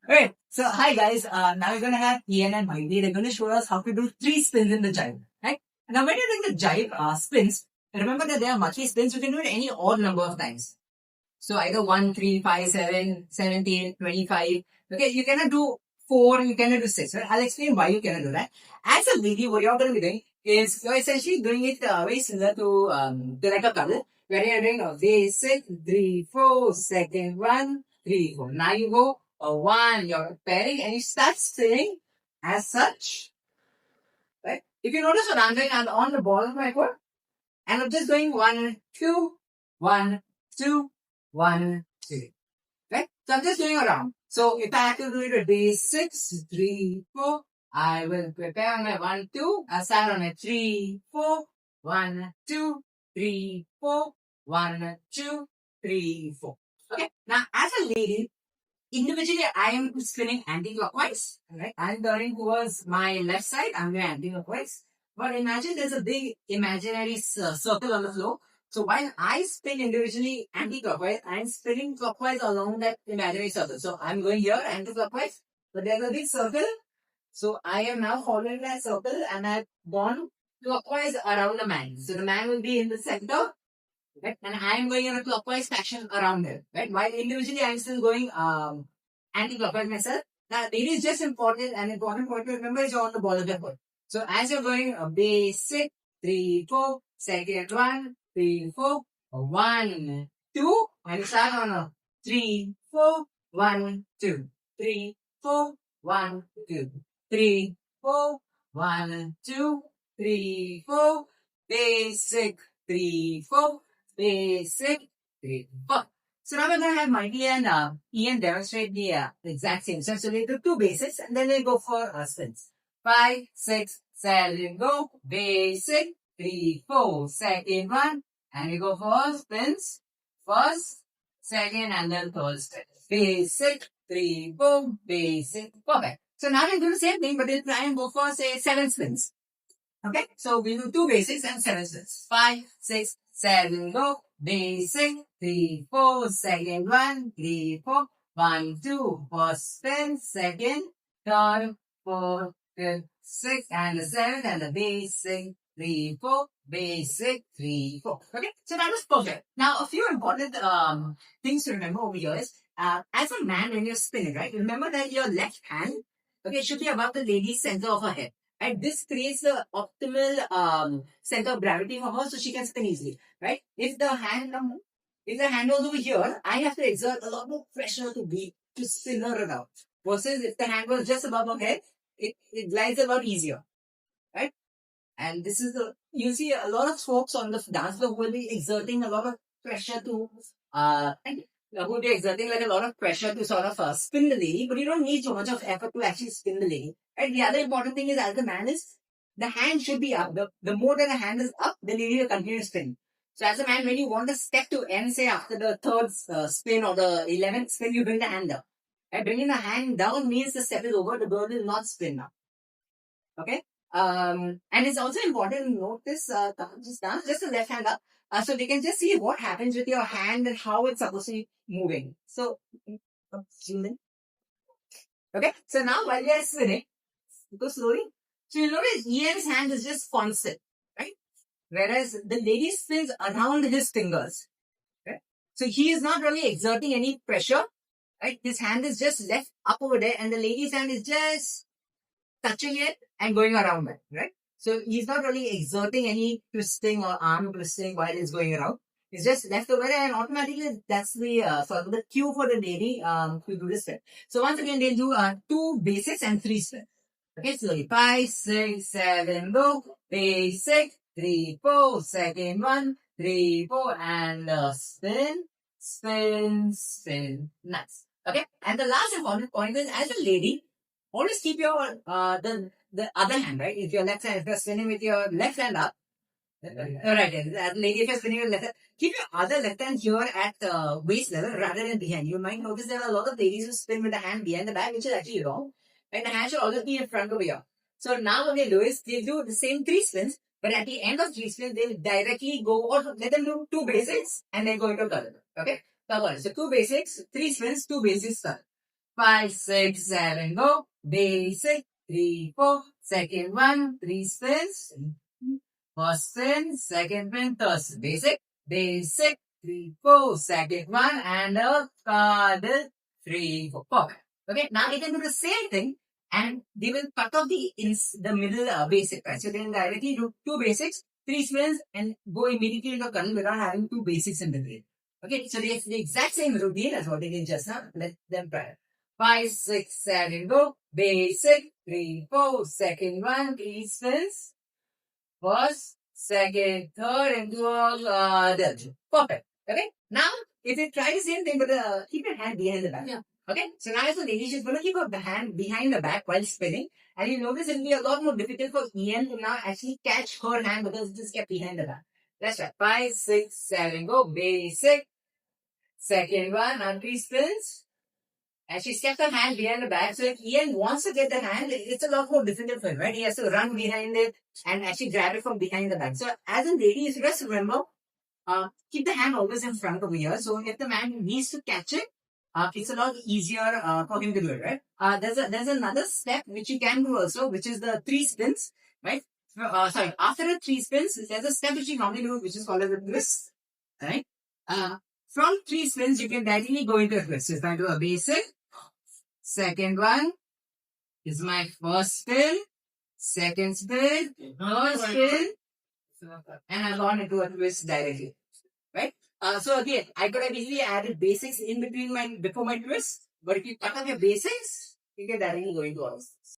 Okay, so hi guys. Now we're gonna have Ian and Miley. They're gonna show us how to do 3 spins in the jive. Right? Now when you're doing the jive spins, remember that there are monthly spins. You can do it any odd number of times. So either 1, 3, 5, 7, 17, 25. Okay, you cannot do 4, you cannot do 6. Right? I'll explain why you cannot do that. As a lady, what you're going to be doing is you're essentially doing it very similar to like a couple, where you're doing a basic 3, 4, second 1, 3, 4. Now you go a 1, you're pairing and you start spinning as such. Right? If you notice what I'm doing, I'm on the ball of my foot and I'm just going 1, 2, 1, 2, 1, 2. Right? So I'm just doing around. So if I have to do it a day 6, 3, 4, I will prepare on my 1, 2. I'll start on my 3, 4, 1, 2, 3, 4, 1, 2, 3, 4. Okay. Now as a lady, individually I am spinning anti-clockwise. Right? I'm turning towards my left side. I'm going anti-clockwise. But imagine there's a big imaginary circle on the floor. So while I spin individually anti-clockwise, I'm spinning clockwise along that imaginary circle. So I'm going here anti-clockwise, but there's a big circle. So I am now following that circle and I've gone clockwise around the man. So the man will be in the center, right? And I'm going in a clockwise fashion around it, right? While individually I'm still going anti-clockwise myself. Now it is just important, an important point to remember is you're on the ball of your foot. So as you're going a basic 3, 4, second 1, 3, 4, 1, 2, and you start on a 3, 4, 1, 2, 3, 4, 1, 2, 3, 4, 1, 2, 3, 4, basic 3, 4, basic 3, 4. So now we're going to have Mighty and Ian demonstrate the exact same steps. So we do 2 basics and then we go for spins. 5, 6, 7, go. Basic. 3, 4, second 1. And we go for spins. First, second, and then third spin. Basic. 3, 4, basic. Perfect. So now we'll do the same thing, but we'll try and go for, say, 7 spins. Okay, so we do 2 basics and 7 spins. 5, 6, 7, go. Basic. 3, 4, second 1, 3, 4, 1, 2. First spin, second, third, fourth, fifth, sixth, and the 7th, and the basic. 3, 4, basic, 3, 4. Okay, so that was perfect. Now, a few important things to remember over here is, as a man, when you're spinning, right, remember that your left hand, okay, should be above the lady's center of her head. And this creates the optimal center of gravity for her so she can spin easily, right? If the hand was over here, I have to exert a lot more pressure to spin her around. Versus if the hand was just above her head, it glides a lot easier, right? And this is you see a lot of folks on the dance floor will be exerting a lot of pressure to will be exerting like a lot of pressure to sort of spin the lady, but you don't need so much of effort to actually spin the lady. And the other important thing is, as the man is, the hand should be up. The more that the hand is up, the lady will continue to spin. So as a man, when you want the step to end, say after the 3rd spin or the 11th spin, you bring the hand down. And bringing the hand down means the step is over, the girl will not spin now. Okay? And it's also important to note this, just the left hand up. So they can just see what happens with your hand and how it's supposed to be moving. So, okay. So now while we are spinning, go slowly. So you notice Ian's hand is just constant, right? Whereas the lady spins around his fingers. Right? So he is not really exerting any pressure, right? His hand is just left up over there and the lady's hand is just touching it and going around it, right? So he's not really exerting any twisting or arm twisting while he's going around. It's just left over there and automatically that's the sort of the cue for the lady to do this spin. So once again, they'll do 2 basics and 3 spins. Okay, so 5, 6, 7, go. Basic. 3, 4, second 1, 3, 4, and spin, spin, spin. Nice. Okay, and the last important point is, as a lady, always keep your the other hand, right? If you're spinning with your left hand up, right, lady, if you're spinning with left hand, keep your other left hand here at waist level rather than behind. You might notice there are a lot of ladies who spin with the hand behind the back, which is actually wrong. And the hand should always be in front over here. So now what they do is they'll do the same 3 spins, but at the end of 3 spins, they'll directly go, or let them do 2 basics and then go into color. Okay? Come on. So 2 basics, 3 spins, 2 basics. Start. 5, 6, 7, go. Basic. 3, 4. Second one. 3 spins. First spin. Second spin. Third spin. Basic. Basic. 3, 4. Second one. And a card. 3, 4. Perfect. Okay. Now you can do the same thing. And they will cut off the middle basic. Right? So then directly do 2 basics, 3 spins, and go immediately into current without having 2 basics in between. Okay, so it's the exact same routine as what they did just now. Let them try. 5, 6, 7, go. Basic. 3, 4. Second one. 3 spins. First, second, third, and do all the perfect. Okay. Now, if you try the same thing, but keep your hand behind the back. Yeah. Okay. So now, as a lady, she's going to keep her hand behind the back while spinning, and you notice it will be a lot more difficult for Ian to now actually catch her hand because it just kept behind the back. That's right. 5, 6, 7, go. Basic. Second one, and 3 spins. And she's kept her hand behind the back. So if Ian wants to get the hand, it's a lot more difficult for him, right? He has to run behind it and actually grab it from behind the back. So as a lady, you just remember, keep the hand always in front of here. So if the man needs to catch it, it's a lot easier for him to do it, right? There's another step which you can do also, which is the 3 spins, right? Sorry, after the 3 spins, there's a step which you normally do, which is called as a twist, right? From 3 spins, you can directly go into a twist. So if I do a basic, second one is my first spin, second spin, third spin, and I've gone into a twist directly, right? So again, I could have easily added basics in between before my twist, but if you cut off your basics, you can directly go into all.